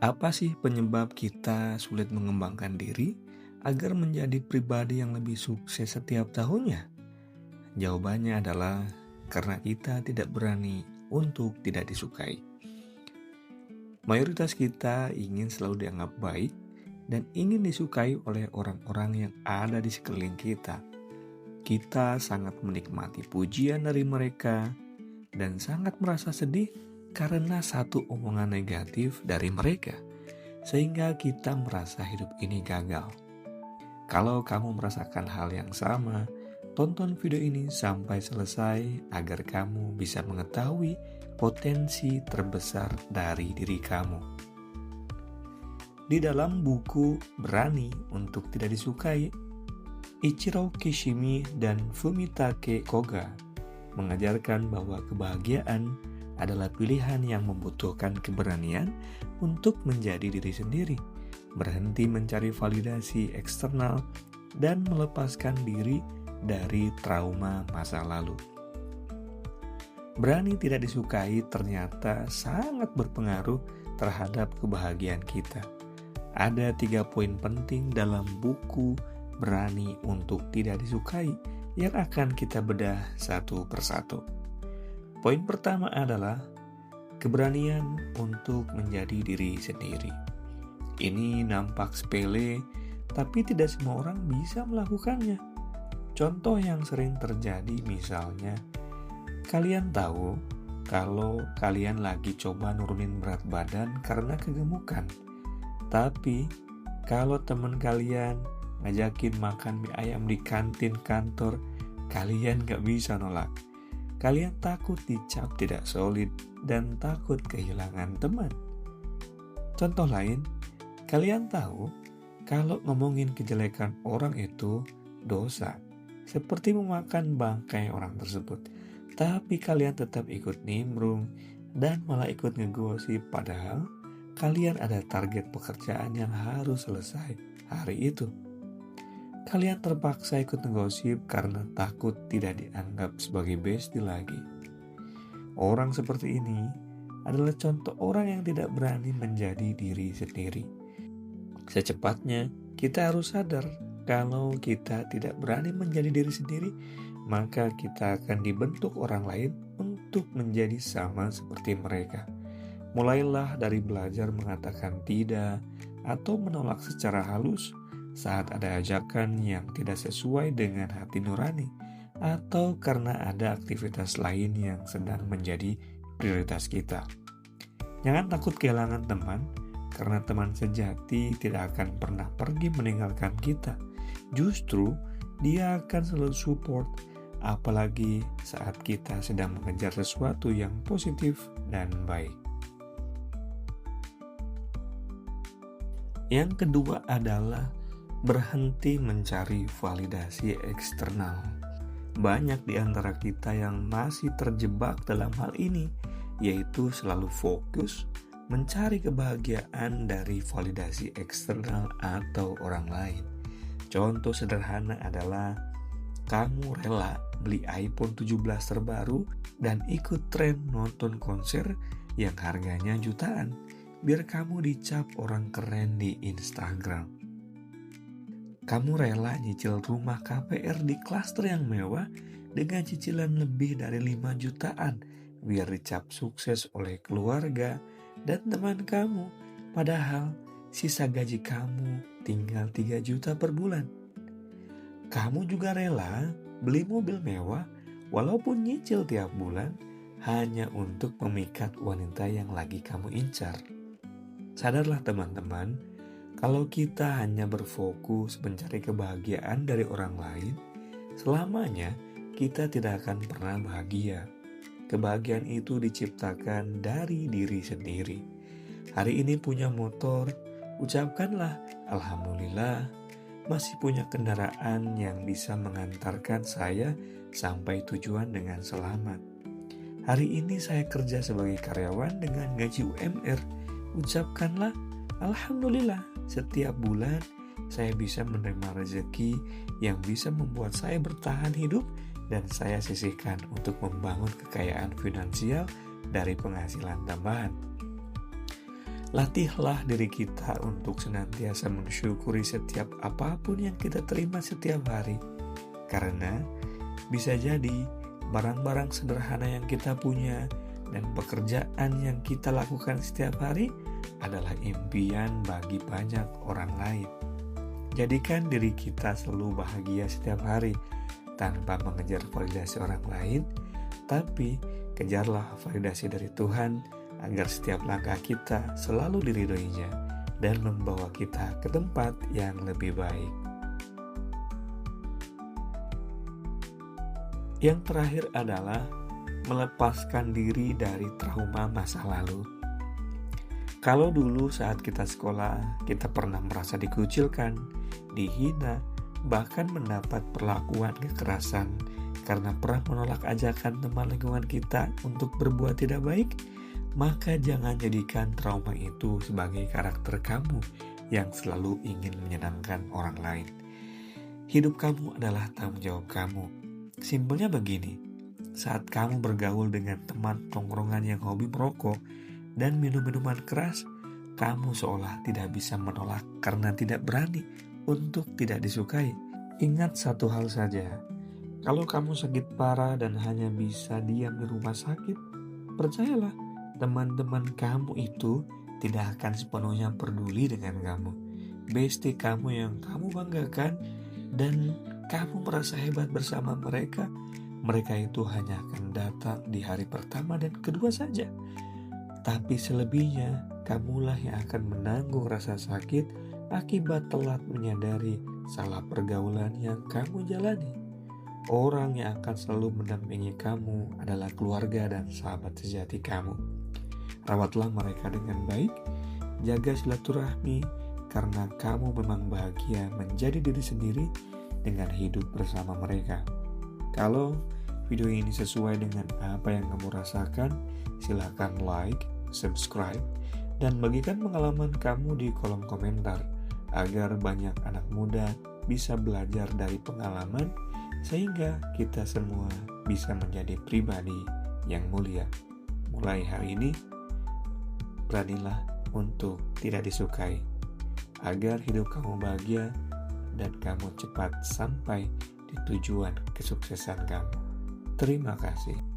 Apa sih penyebab kita sulit mengembangkan diri agar menjadi pribadi yang lebih sukses setiap tahunnya? Jawabannya adalah karena kita tidak berani untuk tidak disukai. Mayoritas kita ingin selalu dianggap baik dan ingin disukai oleh orang-orang yang ada di sekeliling kita. Kita sangat menikmati pujian dari mereka dan sangat merasa sedih karena satu omongan negatif dari mereka, sehingga kita merasa hidup ini gagal. Kalau kamu merasakan hal yang sama, tonton video ini sampai selesai agar kamu bisa mengetahui potensi terbesar dari diri kamu. Di dalam buku Berani untuk Tidak Disukai, Ichiro Kishimi dan Fumitake Koga mengajarkan bahwa kebahagiaan adalah pilihan yang membutuhkan keberanian untuk menjadi diri sendiri, berhenti mencari validasi eksternal, dan melepaskan diri dari trauma masa lalu. Berani tidak disukai ternyata sangat berpengaruh terhadap kebahagiaan kita. Ada 3 poin penting dalam buku Berani untuk Tidak Disukai yang akan kita bedah satu persatu. Poin pertama adalah keberanian untuk menjadi diri sendiri. Ini nampak sepele, tapi tidak semua orang bisa melakukannya. Contoh yang sering terjadi misalnya, kalian tahu kalau kalian lagi coba nurunin berat badan karena kegemukan. Tapi kalau teman kalian ngajakin makan mie ayam di kantin kantor, kalian gak bisa nolak. Kalian takut dicap tidak solid dan takut kehilangan teman. Contoh lain, kalian tahu kalau ngomongin kejelekan orang itu dosa, seperti memakan bangkai orang tersebut. Tapi kalian tetap ikut nimbrung dan malah ikut ngegosip, padahal kalian ada target pekerjaan yang harus selesai hari itu. Kalian terpaksa ikut ngegosip karena takut tidak dianggap sebagai bestie lagi. Orang seperti ini adalah contoh orang yang tidak berani menjadi diri sendiri. Secepatnya, kita harus sadar kalau kita tidak berani menjadi diri sendiri, maka kita akan dibentuk orang lain untuk menjadi sama seperti mereka. Mulailah dari belajar mengatakan tidak atau menolak secara halus saat ada ajakan yang tidak sesuai dengan hati nurani, atau karena ada aktivitas lain yang sedang menjadi prioritas kita. Jangan takut kehilangan teman, karena teman sejati tidak akan pernah pergi meninggalkan kita. Justru dia akan selalu support, apalagi saat kita sedang mengejar sesuatu yang positif dan baik. Yang kedua adalah berhenti mencari validasi eksternal. Banyak di antara kita yang masih terjebak dalam hal ini, yaitu selalu fokus mencari kebahagiaan dari validasi eksternal atau orang lain. Contoh sederhana adalah kamu rela beli iPhone 17 terbaru dan ikut tren nonton konser yang harganya jutaan, biar kamu dicap orang keren di Instagram. Kamu rela nyicil rumah KPR di klaster yang mewah dengan cicilan lebih dari 5 jutaan, biar dicap sukses oleh keluarga dan teman kamu, padahal sisa gaji kamu tinggal 3 juta per bulan. Kamu juga rela beli mobil mewah walaupun nyicil tiap bulan hanya untuk memikat wanita yang lagi kamu incar. Sadarlah teman-teman, kalau kita hanya berfokus mencari kebahagiaan dari orang lain, selamanya kita tidak akan pernah bahagia. Kebahagiaan itu diciptakan dari diri sendiri. Hari ini punya motor, ucapkanlah Alhamdulillah, masih punya kendaraan yang bisa mengantarkan saya sampai tujuan dengan selamat. Hari ini saya kerja sebagai karyawan dengan gaji UMR, ucapkanlah Alhamdulillah, setiap bulan saya bisa menerima rezeki yang bisa membuat saya bertahan hidup dan saya sisihkan untuk membangun kekayaan finansial dari penghasilan tambahan. Latihlah diri kita untuk senantiasa mensyukuri setiap apapun yang kita terima setiap hari. Karena bisa jadi barang-barang sederhana yang kita punya dan pekerjaan yang kita lakukan setiap hari adalah impian bagi banyak orang lain. Jadikan diri kita selalu bahagia setiap hari tanpa mengejar validasi orang lain, tapi kejarlah validasi dari Tuhan agar setiap langkah kita selalu diridhoinya dan membawa kita ke tempat yang lebih baik. Yang terakhir adalah melepaskan diri dari trauma masa lalu. Kalau dulu saat kita sekolah, kita pernah merasa dikucilkan, dihina, bahkan mendapat perlakuan kekerasan karena pernah menolak ajakan teman lingkungan kita untuk berbuat tidak baik, maka jangan jadikan trauma itu sebagai karakter kamu yang selalu ingin menyenangkan orang lain. Hidup kamu adalah tanggung jawab kamu. Simpelnya begini, saat kamu bergaul dengan teman tongkrongan yang hobi merokok dan minum minuman keras, kamu seolah tidak bisa menolak karena tidak berani untuk tidak disukai. Ingat satu hal saja, kalau kamu sakit parah dan hanya bisa diam di rumah sakit, percayalah, teman-teman kamu itu tidak akan sepenuhnya peduli dengan kamu. Bestie kamu yang kamu banggakan dan kamu merasa hebat bersama mereka itu hanya akan datang di hari pertama dan kedua saja. Tapi selebihnya, kamulah yang akan menanggung rasa sakit akibat telat menyadari salah pergaulan yang kamu jalani. Orang yang akan selalu mendampingi kamu adalah keluarga dan sahabat sejati kamu. Rawatlah mereka dengan baik, jaga silaturahmi, karena kamu memang bahagia menjadi diri sendiri dengan hidup bersama mereka. Kalau video ini sesuai dengan apa yang kamu rasakan, silakan like, subscribe, dan bagikan pengalaman kamu di kolom komentar agar banyak anak muda bisa belajar dari pengalaman sehingga kita semua bisa menjadi pribadi yang mulia. Mulai hari ini, beranilah untuk tidak disukai agar hidup kamu bahagia dan kamu cepat sampai di tujuan kesuksesan kamu. Terima kasih.